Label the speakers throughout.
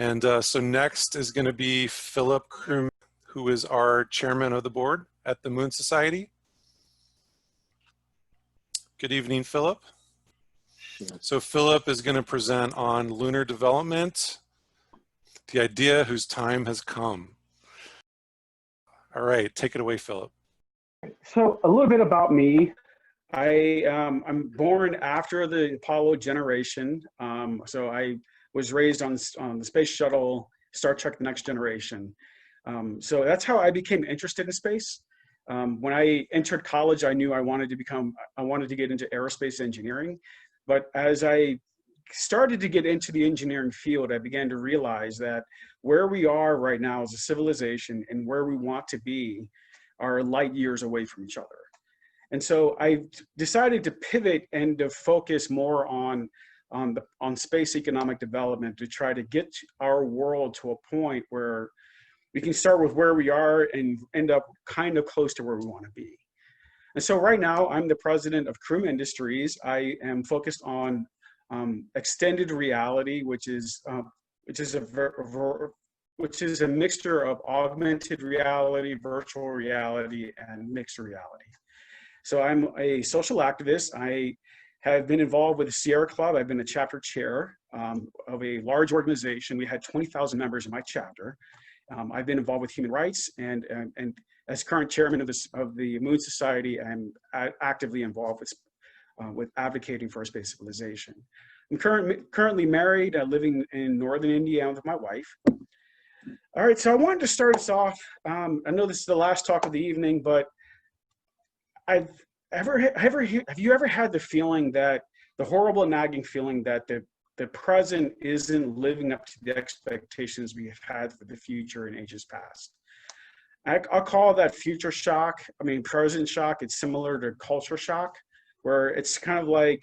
Speaker 1: And so next is going to be Philip Crume, who is our chairman of the board at the Moon Society. Good evening, Philip. So Philip is going to present on lunar development, the idea whose time has come. All right, take it away, Philip.
Speaker 2: So a little bit about me. I'm born after the Apollo generation. So I was raised on the space shuttle, Star Trek: The Next Generation. So that's how I became interested in space. When I entered college, I knew I wanted to get into aerospace engineering. But as I started to get into the engineering field, I began to realize that where we are right now as a civilization and where we want to be are light years away from each other. And so I decided to pivot and to focus more on space economic development to try to get our world to a point where we can start with where we are and end up kind of close to where we want to be. And so right now I'm the president of Crume Industries. I am focused on extended reality, which is a mixture of augmented reality, virtual reality, and mixed reality. So I'm a social activist. I have been involved with the Sierra Club. I've been a chapter chair of a large organization. We had 20,000 members in my chapter. I've been involved with human rights, and as current chairman of the Moon Society, I'm actively involved with advocating for a space civilization. I'm currently married, living in northern Indiana with my wife. All right, so I wanted to start us off. I know this is the last talk of the evening, but have you ever had the feeling that the horrible nagging feeling that the present isn't living up to the expectations we have had for the future in ages past? I'll call that future shock. I mean, present shock. It's similar to culture shock, where it's kind of like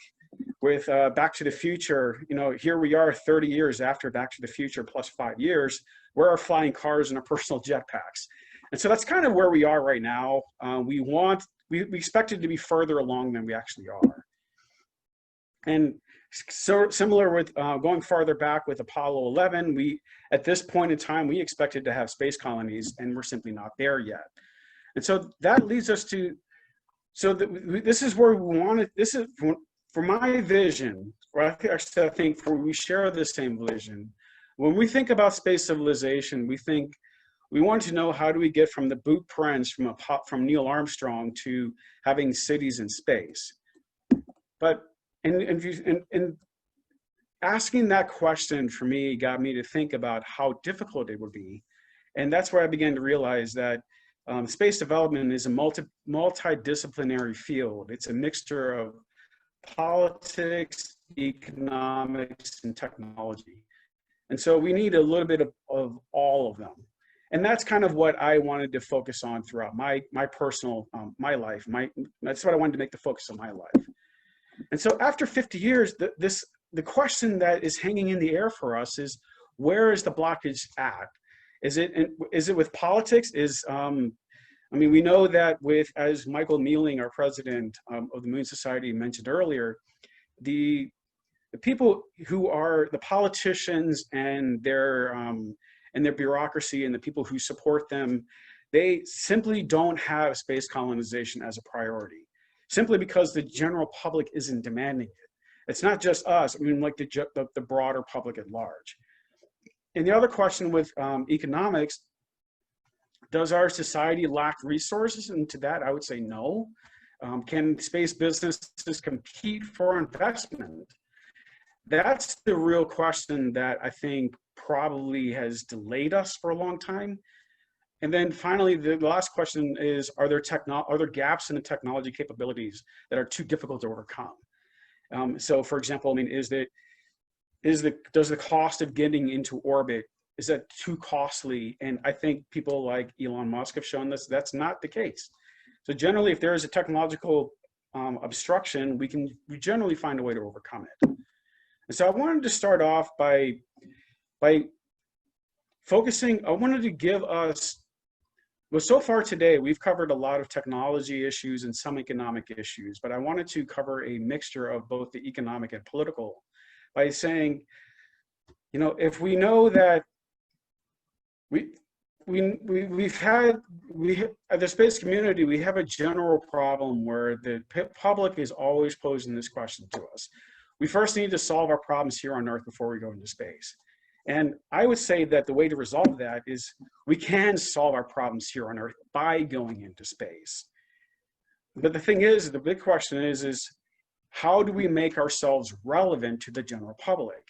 Speaker 2: with Back to the Future. You know, here we are 30 years after Back to the Future plus 5 years. We're our flying cars and our personal jetpacks. And so that's kind of where we are right now. We expected to be further along than we actually are. And so similar with going farther back with Apollo 11, at this point in time, we expected to have space colonies, and we're simply not there yet. And so that leads us to, this is where we wanted, this is for my vision, or I think we share the same vision. When we think about space civilization, we want to know, how do we get from the boot prints from Neil Armstrong to having cities in space? But and asking that question for me got me to think about how difficult it would be. And that's where I began to realize that space development is a multi-disciplinary field. It's a mixture of politics, economics, and technology. And so we need a little bit of all of them. And that's kind of what I wanted to focus on throughout my personal, my life. That's what I wanted to make the focus of my life. And so after 50 years, the question that is hanging in the air for us is, where is the blockage at? Is it with politics? I mean, we know that as Michael Mealing, our president of the Moon Society, mentioned earlier, the people who are the politicians and their bureaucracy and the people who support them, they simply don't have space colonization as a priority, simply because the general public isn't demanding it. It's not just us, I mean, like the broader public at large. And the other question with economics, does our society lack resources? And to that, I would say no. Can space businesses compete for investment? That's the real question that I think probably has delayed us for a long time. And then finally, the last question is, are there gaps in the technology capabilities that are too difficult to overcome? So for example, I mean, does the cost of getting into orbit, is that too costly? And I think people like Elon Musk have shown this, that's not the case. So generally, if there is a technological obstruction, we generally find a way to overcome it. And so I wanted to start off by focusing, I wanted to give us, well, so far today, we've covered a lot of technology issues and some economic issues, but I wanted to cover a mixture of both the economic and political by saying, You know, if we know that we've had, at the space community, we have a general problem where the public is always posing this question to us. We first need to solve our problems here on Earth before we go into space. And I would say that the way to resolve that is we can solve our problems here on Earth by going into space. But the thing is, the big question is how do we make ourselves relevant to the general public?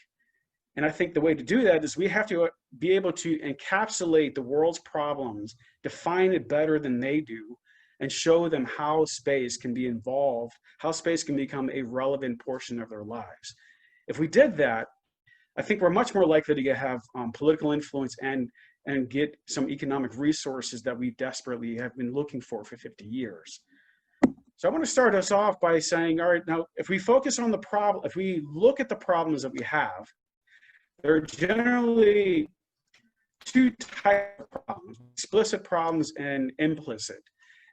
Speaker 2: And I think the way to do that is we have to be able to encapsulate the world's problems, define it better than they do, and show them how space can be involved, how space can become a relevant portion of their lives. If we did that, I think we're much more likely to have political influence and get some economic resources that we desperately have been looking for 50 years. So I want to start us off by saying, all right, now, if we focus on the problem, if we look at the problems that we have, there are generally two types of problems: explicit problems and implicit.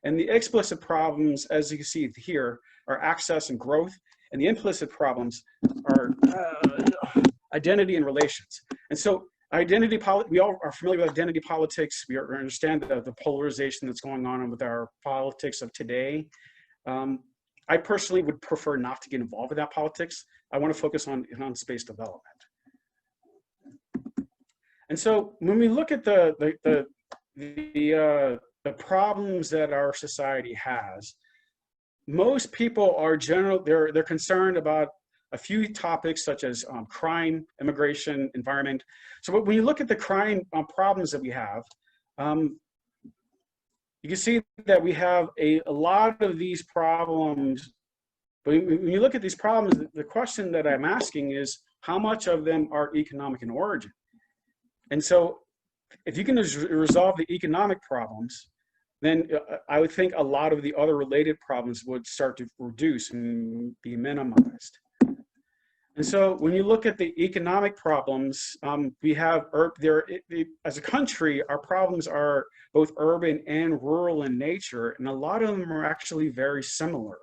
Speaker 2: And the explicit problems, as you can see here, are access and growth, and the implicit problems are identity and relations. And so we all are familiar with identity politics. We understand the polarization that's going on with our politics of today. I personally would prefer not to get involved with that politics. I want to focus on space development. And so when we look at the problems that our society has, most people are they're concerned about a few topics such as crime, immigration, environment. So when you look at the crime problems that we have, you can see that we have a lot of these problems. But when you look at these problems, the question that I'm asking is how much of them are economic in origin? And so if you can resolve the economic problems, then I would think a lot of the other related problems would start to reduce and be minimized. And so when you look at the economic problems, we have, as a country, our problems are both urban and rural in nature, and a lot of them are actually very similar.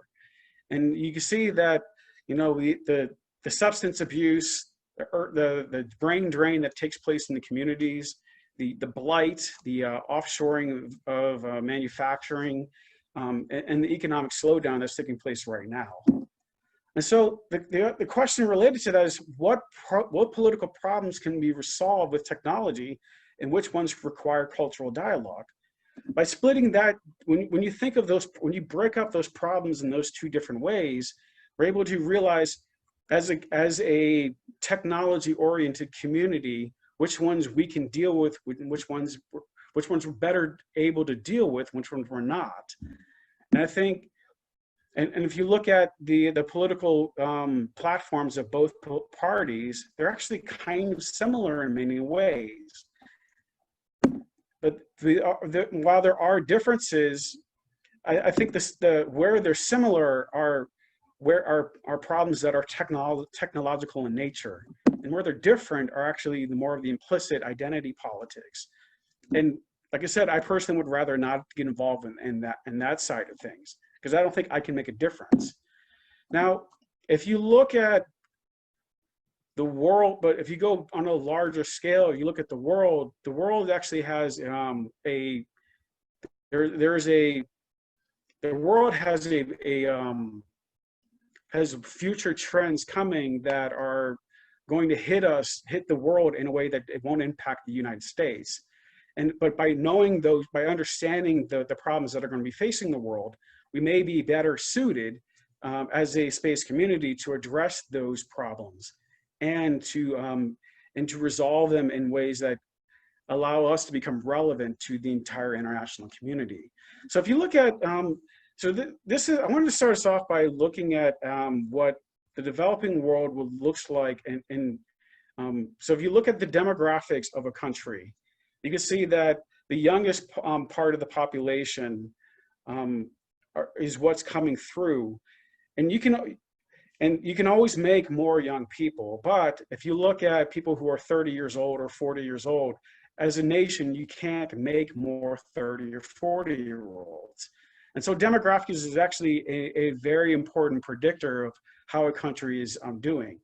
Speaker 2: And you can see that, you know, the substance abuse, the brain drain that takes place in the communities, the blight, the offshoring of manufacturing, and the economic slowdown that's taking place right now. And so the question related to that is what political problems can be resolved with technology and which ones require cultural dialogue? By splitting that, when you think of those, when you break up those problems in those two different ways, we're able to realize as a technology-oriented community, which ones we can deal with, which ones we're better able to deal with, which ones we're not. And I think, and if you look at the political platforms of both parties, they're actually kind of similar in many ways. But while there are differences, I think where they're similar are where are problems that are technological in nature, and where they're different are actually more of the implicit identity politics. And like I said, I personally would rather not get involved in that side of things, because I don't think I can make a difference. Now, if you look at the world, but if you go on a larger scale, you look at the world actually has the world has future trends coming that are going to hit the world in a way that it won't impact the United States. But by knowing those, by understanding the problems that are going to be facing the world, we may be better suited as a space community to address those problems and to resolve them in ways that allow us to become relevant to the entire international community. So if you look at, I wanted to start us off by looking at what the developing world looks like. So if you look at the demographics of a country, you can see that the youngest part of the population is what's coming through. And you can always make more young people, but if you look at people who are 30 years old or 40 years old, as a nation, you can't make more 30 or 40-year-olds. And so demographics is actually a very important predictor of how a country is doing.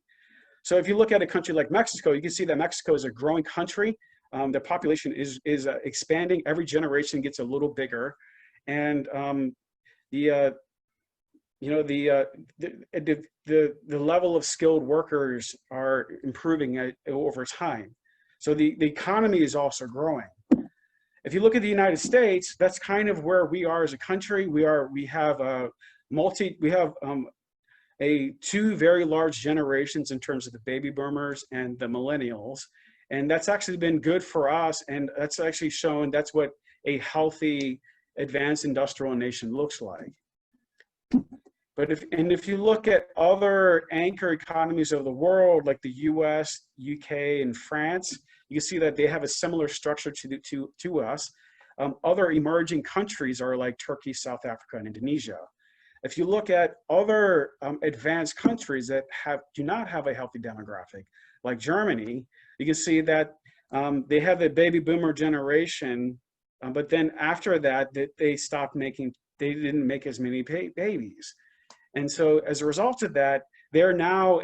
Speaker 2: So if you look at a country like Mexico, you can see that Mexico is a growing country. The population is expanding. Every generation gets a little bigger, and the level of skilled workers are improving over time. So the economy is also growing. If you look at the United States, that's kind of where we are as a country. We have two very large generations in terms of the baby boomers and the millennials. And that's actually been good for us. And that's actually shown that's what a healthy, advanced industrial nation looks like. But if you look at other anchor economies of the world, like the US, UK, and France, you can see that they have a similar structure to us. Other emerging countries are like Turkey, South Africa, and Indonesia. If you look at other advanced countries that do not have a healthy demographic, like Germany, you can see that they have the baby boomer generation, but then after that, they didn't make as many babies. And so as a result of that, they're now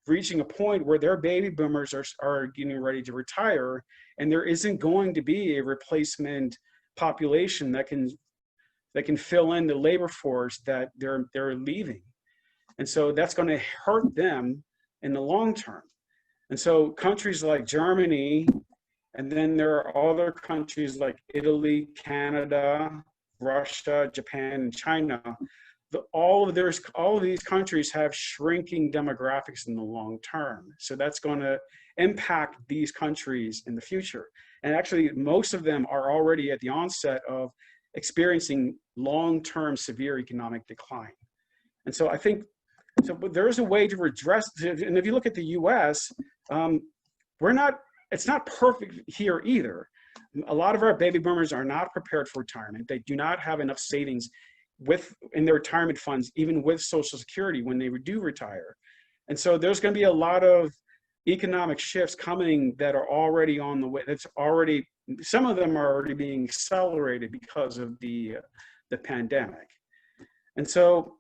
Speaker 2: reaching a point where their baby boomers are getting ready to retire, and there isn't going to be a replacement population that can fill in the labor force that they're leaving. And so that's going to hurt them in the long term. And so countries like Germany, and then there are other countries like Italy, Canada, Russia, Japan, and China. All of these countries have shrinking demographics in the long term. So that's going to impact these countries in the future. And actually, most of them are already at the onset of experiencing long-term severe economic decline. And so I think, but there's a way to redress, and if you look at the US, it's not perfect here either. A lot of our baby boomers are not prepared for retirement. They do not have enough savings in their retirement funds, even with Social Security when they do retire. And so there's going to be a lot of economic shifts coming that are already on the way. Some of them are already being accelerated because of the pandemic. And so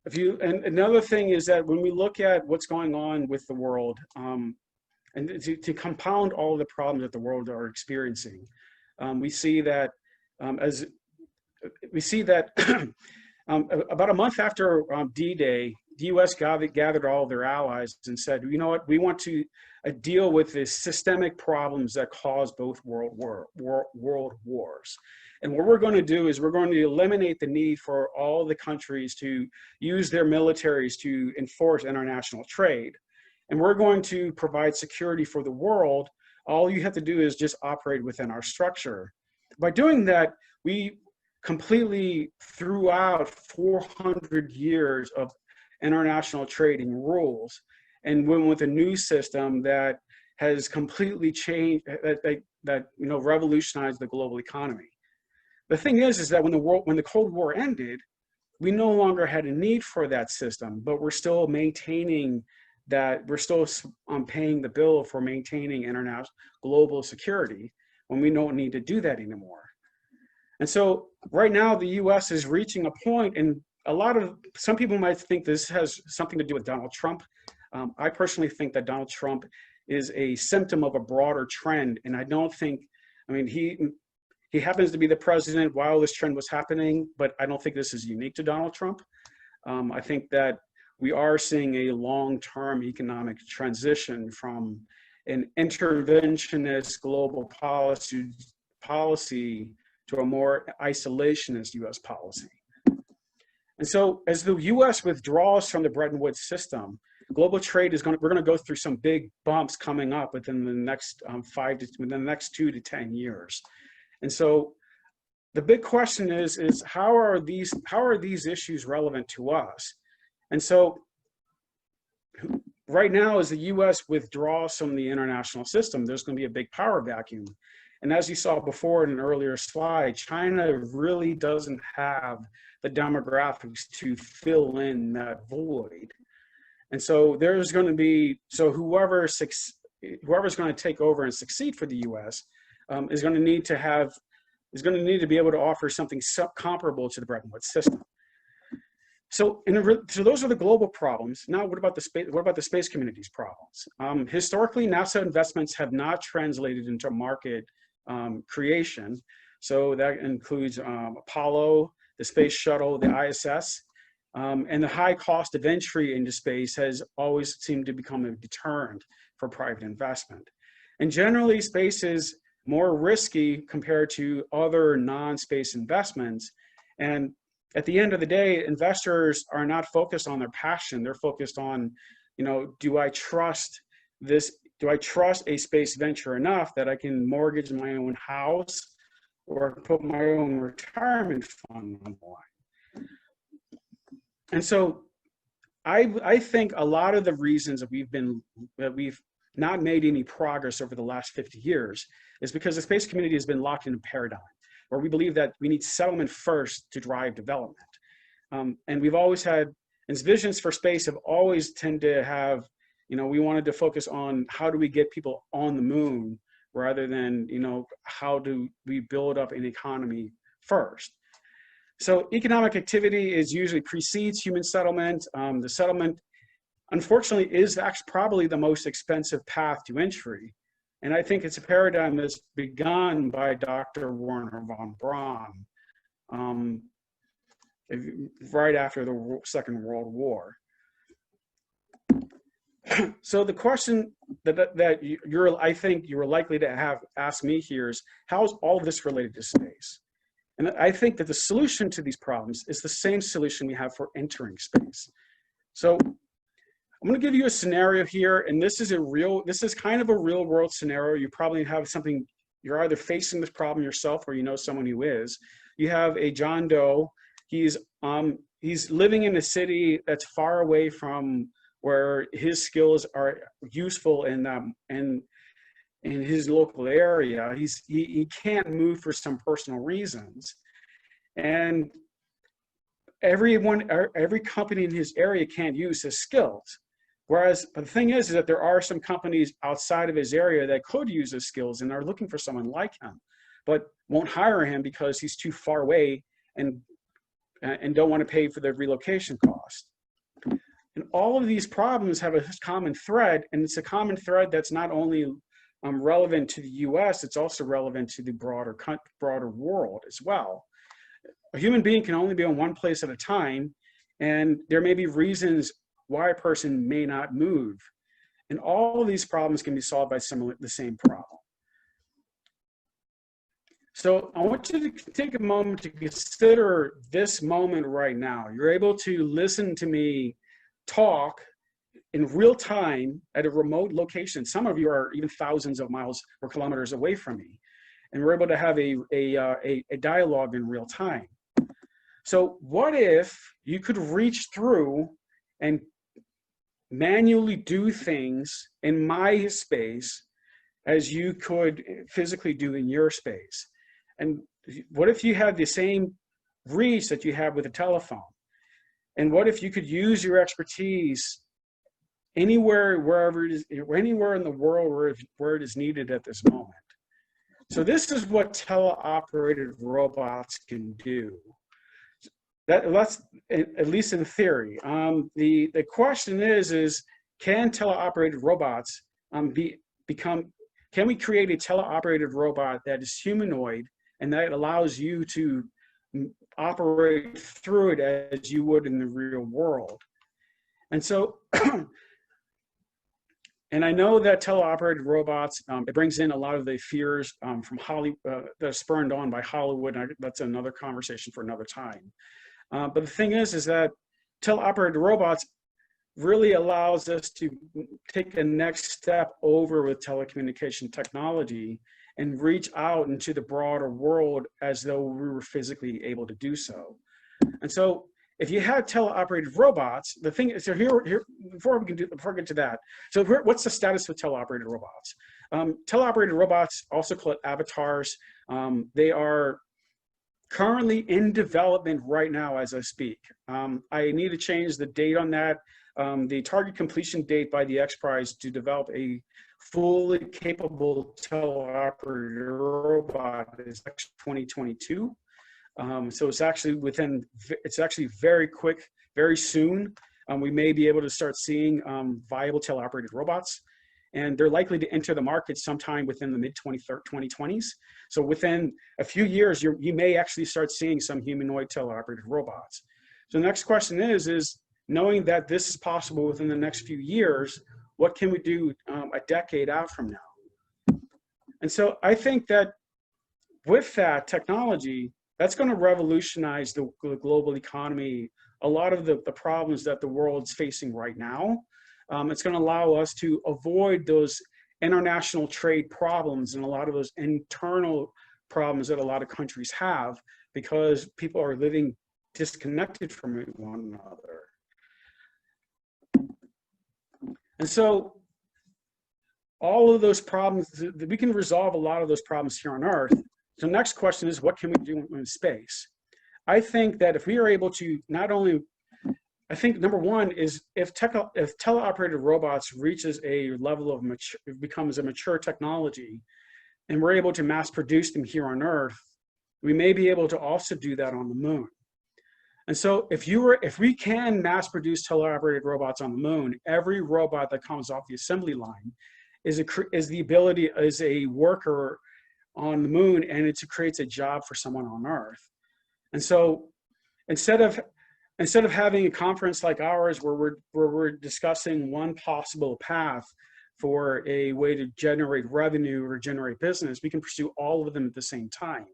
Speaker 2: another thing is that when we look at what's going on with the world, and to compound all of the problems that the world are experiencing, we see that about a month after D-Day, the U.S. gathered all of their allies and said, you know what, we want to deal with the systemic problems that cause both world wars. And what we're going to do is we're going to eliminate the need for all the countries to use their militaries to enforce international trade. And we're going to provide security for the world. All you have to do is just operate within our structure. By doing that, we completely threw out 400 years of international trading rules and went with a new system that has completely changed, that revolutionized the global economy. The thing is that when the Cold War ended, we no longer had a need for that system, but we're still maintaining that, we're still paying the bill for maintaining international global security when we don't need to do that anymore. And so right now the US is reaching a point, and some people might think this has something to do with Donald Trump. I personally think that Donald Trump is a symptom of a broader trend, and I don't think, he happens to be the president while this trend was happening, but I don't think this is unique to Donald Trump. I think that we are seeing a long-term economic transition from an interventionist global policy to a more isolationist US policy. And so as the US withdraws from the Bretton Woods system, global trade we're going to go through some big bumps coming up within the next within the next 2 to 10 years. And so the big question is how are these issues relevant to us? And so right now, as the US withdraws from the international system, there's going to be a big power vacuum. And as you saw before in an earlier slide, China really doesn't have the demographics to fill in that void. And so there's going to be, whoever's going to take over and succeed for the US is going to need to be able to offer something comparable to the Bretton Woods system. So, so those are the global problems. Now, what about the space? What about the space community's problems? Historically, NASA investments have not translated into market creation. So that includes Apollo, the space shuttle, the ISS, and the high cost of entry into space has always seemed to become a deterrent for private investment. And generally, space is more risky compared to other non-space investments. And at the end of the day, investors are not focused on their passion. They're focused on, you know, do I trust this? Do I trust a space venture enough that I can mortgage my own house or put my own retirement fund on the line? And so I think a lot of the reasons that we've not made any progress over the last 50 years is because the space community has been locked in a paradigm where we believe that we need settlement first to drive development. And we've always had, and visions for space have always tend to have, you know, we wanted to focus on how do we get people on the moon rather than, you know, how do we build up an economy first. So economic activity is usually precedes human settlement. The settlement, unfortunately, is actually probably the most expensive path to entry. And I think it's a paradigm that's begun by Dr. Werner von Braun right after the Second World War. So the question that I think you're likely to have asked me here is, how is all of this related to space? And I think that the solution to these problems is the same solution we have for entering space. So I'm going to give you a scenario here, and this is kind of a real world scenario. You probably have something, you're either facing this problem yourself or you know someone who is. You have a John Doe. He's living in a city that's far away from where his skills are useful in his local area. He can't move for some personal reasons, and every company in his area can't use his skills. But the thing is that there are some companies outside of his area that could use his skills and are looking for someone like him, but won't hire him because he's too far away and don't want to pay for the relocation cost. And all of these problems have a common thread, and it's a common thread that's not only relevant to the US, it's also relevant to the broader world as well. A human being can only be in one place at a time, and there may be reasons why a person may not move. And all of these problems can be solved by the same problem. So I want you to take a moment to consider this moment right now. You're able to listen to me talk in real time at a remote location. Some of you are even thousands of miles or kilometers away from me. And we're able to have a dialogue in real time. So what if you could reach through and manually do things in my space as you could physically do in your space? And what if you had the same reach that you have with a telephone? And what if you could use your expertise anywhere, wherever it is, anywhere in the world where it is needed at this moment? So this is what teleoperated robots can do. That's at least in theory. The question is can teleoperated robots can we create a teleoperated robot that is humanoid and that allows you to operate through it as you would in the real world? And so, and I know that teleoperated robots, it brings in a lot of the fears from Hollywood, that are spurned on by Hollywood. And that's another conversation for another time. But the thing is that teleoperated robots really allows us to take a next step over with telecommunication technology and reach out into the broader world as though we were physically able to do so. And so if you had teleoperated robots, the thing is, so here before we get to that, so what's the status with teleoperated robots? Teleoperated robots, also called avatars, they are currently in development right now as I speak. I need to change the date on that. The target completion date by the X Prize to develop a fully capable teleoperated robot is 2022. So it's actually very quick, very soon, we may be able to start seeing viable teleoperated robots. And they're likely to enter the market sometime within the mid-2020s. So within a few years, you may actually start seeing some humanoid teleoperated robots. So the next question is knowing that this is possible within the next few years, what can we do a decade out from now? And so I think that with that technology, that's going to revolutionize the global economy. A lot of the problems that the world's facing right now, it's going to allow us to avoid those international trade problems and a lot of those internal problems that a lot of countries have because people are living disconnected from one another. And so all of those problems, we can resolve a lot of those problems here on Earth. So the next question is, what can we do in space? I think that if we are able to not only, I think number one is if teleoperated robots reaches a level of becomes a mature technology, and we're able to mass produce them here on Earth, we may be able to also do that on the moon. And so if we can mass produce teleoperated robots on the moon, every robot that comes off the assembly line is a worker on the moon, and it creates a job for someone on Earth. And so instead of having a conference like ours where we're discussing one possible path for a way to generate revenue or generate business, we can pursue all of them at the same time.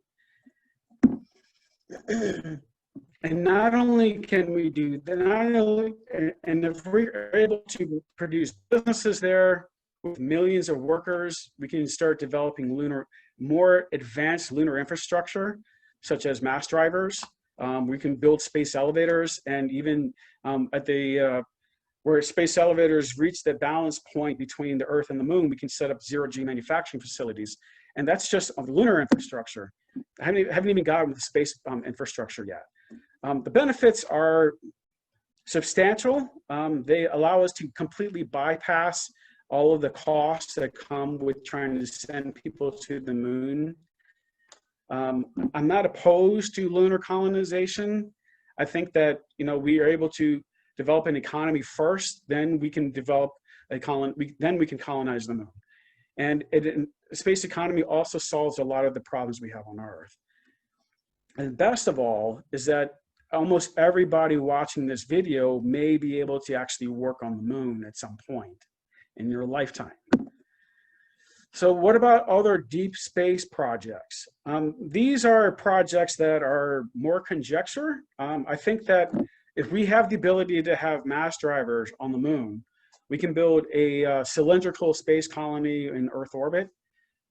Speaker 2: And not only can we do that, and if we're able to produce businesses there with millions of workers, we can start developing more advanced lunar infrastructure, such as mass drivers. We can build space elevators, and even where space elevators reach the balance point between the Earth and the Moon, we can set up zero-G manufacturing facilities. And that's just on the lunar infrastructure. I haven't even gotten with the space infrastructure yet. The benefits are substantial. They allow us to completely bypass all of the costs that come with trying to send people to the moon. I'm not opposed to lunar colonization. I think that we are able to develop an economy first, then we can develop then we can colonize the moon. And the space economy also solves a lot of the problems we have on Earth. And best of all is that almost everybody watching this video may be able to actually work on the moon at some point in your lifetime. So what about other deep space projects? These are projects that are more conjecture. I think that if we have the ability to have mass drivers on the moon, we can build a cylindrical space colony in Earth orbit.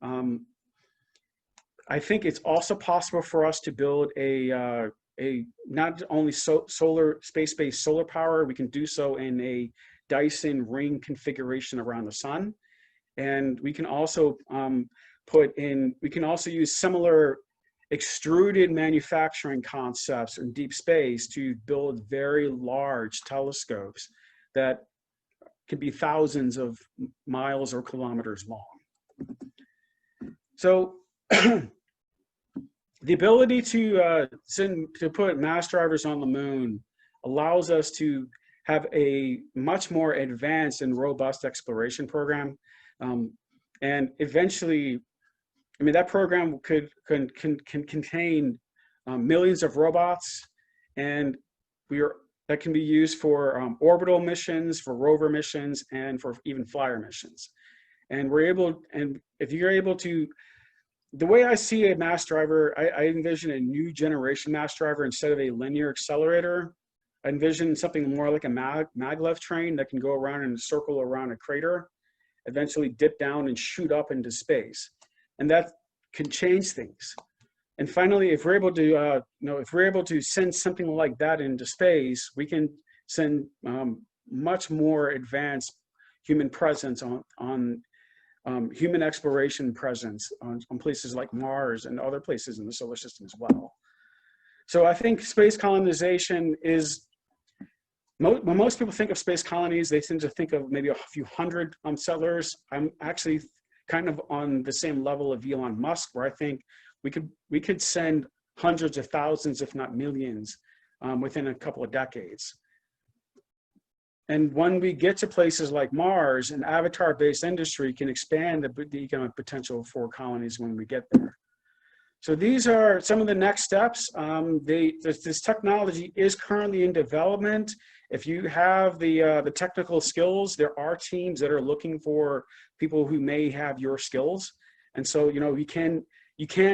Speaker 2: I think it's also possible for us to build a not only space-based solar power, we can do so in a Dyson ring configuration around the sun. And we can also use similar extruded manufacturing concepts in deep space to build very large telescopes that can be thousands of miles or kilometers long. So the ability to put mass drivers on the moon allows us to have a much more advanced and robust exploration program. And eventually, I mean, that program can contain millions of robots, and that can be used for orbital missions, for rover missions, and for even flyer missions. And if you're able to, the way I see a mass driver, I envision a new generation mass driver instead of a linear accelerator. I envision something more like a maglev train that can go around in a circle around a crater, eventually dip down and shoot up into space. And that can change things. And finally, if we're able to send something like that into space, we can send much more advanced human presence on human exploration presence on places like Mars and other places in the solar system as well. So I think space colonization is, when most people think of space colonies, they tend to think of maybe a few hundred settlers. I'm actually kind of on the same level of Elon Musk, where I think we could send hundreds of thousands, if not millions, within a couple of decades. And when we get to places like Mars, an avatar-based industry can expand the economic potential for colonies when we get there. So these are some of the next steps. This technology is currently in development. If you have the technical skills, there are teams that are looking for people who may have your skills. And so, you know, you can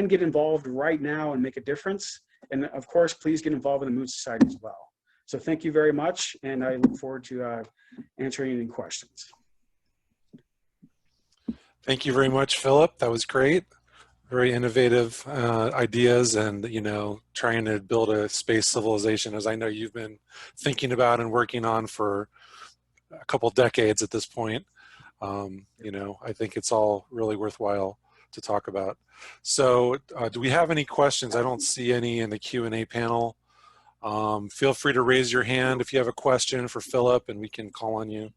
Speaker 2: get involved right now and make a difference. And of course, please get involved in the Moon Society as well. So thank you very much, and I look forward to answering any questions.
Speaker 1: Thank you very much, Philip. That was great. Very innovative ideas, and, you know, trying to build a space civilization, as I know you've been thinking about and working on for a couple decades at this point. You know, I think it's all really worthwhile to talk about. So do we have any questions? I don't see any in the Q&A panel. Feel free to raise your hand if you have a question for Philip, and we can call on you.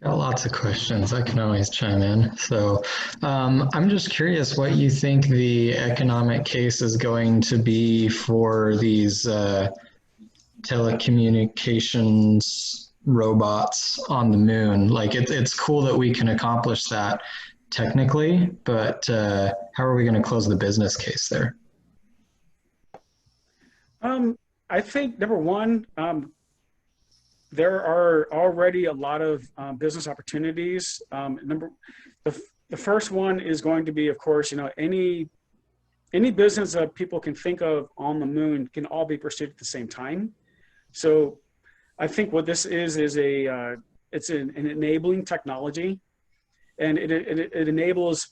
Speaker 3: Got lots of questions. I can always chime in. So I'm just curious what you think the economic case is going to be for these telecommunications robots on the moon. Like it's cool that we can accomplish that technically, but how are we going to close the business case there?
Speaker 2: I think number one, there are already a lot of business opportunities. The first one is going to be, of course, you know, any business that people can think of on the moon can all be pursued at the same time. So I think what this is it's an enabling technology, and it enables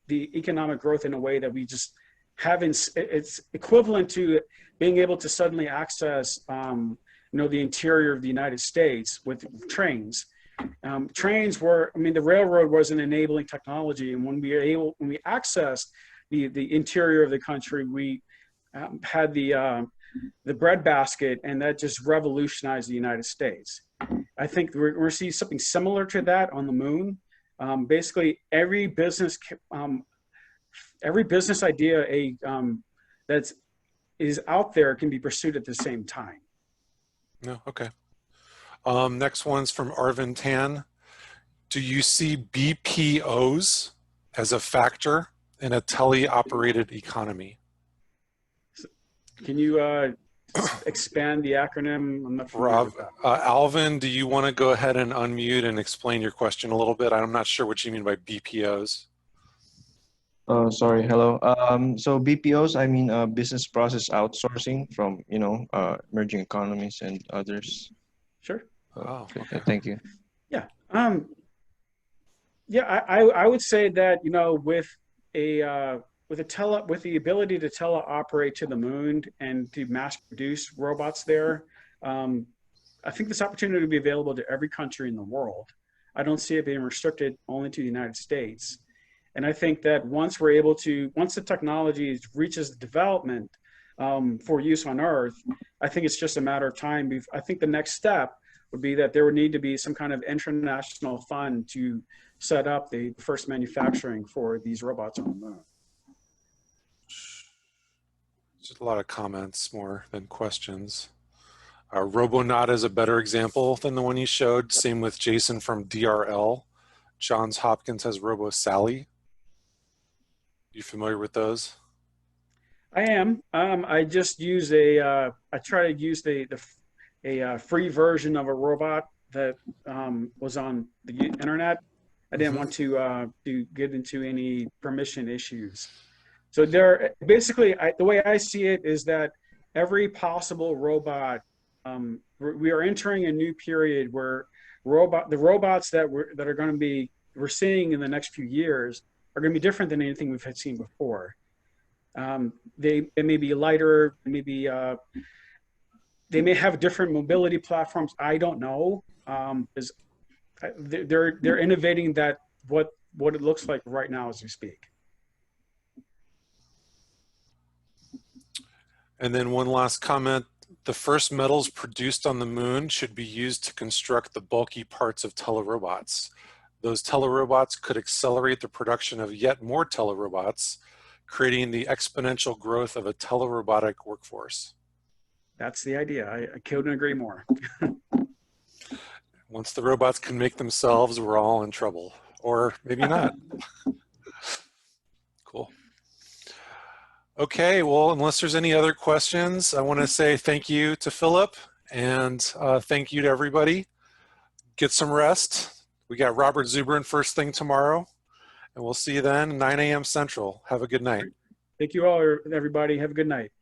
Speaker 2: the economic growth in a way that we just haven't. It's equivalent to being able to suddenly access, you know, the interior of the United States with trains. Trains were, I mean, the railroad was an enabling technology, and when we accessed the interior of the country, we had the breadbasket, and that just revolutionized the United States. I think we're going to see something similar to that on the moon. Basically, every business idea that is out there can be pursued at the same time.
Speaker 1: No, okay. Next one's from Arvin Tan. Do you see BPOs as a factor in a teleoperated economy?
Speaker 2: Can you expand the acronym? I'm not familiar with that.
Speaker 1: Alvin, do you want to go ahead and unmute and explain your question a little bit? I'm not sure what you mean by BPOs.
Speaker 4: Sorry, hello. So BPOs, I mean business process outsourcing from, you know, emerging economies and others.
Speaker 2: Sure.
Speaker 1: Oh, okay.
Speaker 4: Thank you.
Speaker 2: Yeah. Yeah, I would say that, you know, with the ability to teleoperate to the moon and to mass produce robots there, I think this opportunity will be available to every country in the world. I don't see it being restricted only to the United States. And I think that once the technology reaches development for use on Earth, I think it's just a matter of time. I think the next step would be that there would need to be some kind of international fund to set up the first manufacturing for these robots on the moon.
Speaker 1: Just a lot of comments more than questions. Robonaut is a better example than the one you showed. Same with Jason from DRL. Johns Hopkins has Robo Sally. You familiar with those?
Speaker 2: I am. I just use I try to use a free version of a robot that was on the internet. I didn't want to get into any permission issues. So basically, the way I see it is that every possible robot, we are entering a new period where the robots that are going to be we're seeing in the next few years are going to be different than anything we've seen before. They may be lighter, maybe they may have different mobility platforms. I don't know. They're innovating what it looks like right now as we speak.
Speaker 1: And then one last comment. The first metals produced on the moon should be used to construct the bulky parts of telerobots. Those telerobots could accelerate the production of yet more telerobots, creating the exponential growth of a telerobotic workforce.
Speaker 2: That's the idea. I couldn't agree more.
Speaker 1: Once the robots can make themselves, we're all in trouble. Or maybe not. Cool. Okay, well, unless there's any other questions, I want to say thank you to Philip and thank you to everybody. Get some rest. We got Robert Zubrin first thing tomorrow, and we'll see you then, 9 a.m. Central. Have a good night.
Speaker 2: Thank you all, everybody. Have a good night.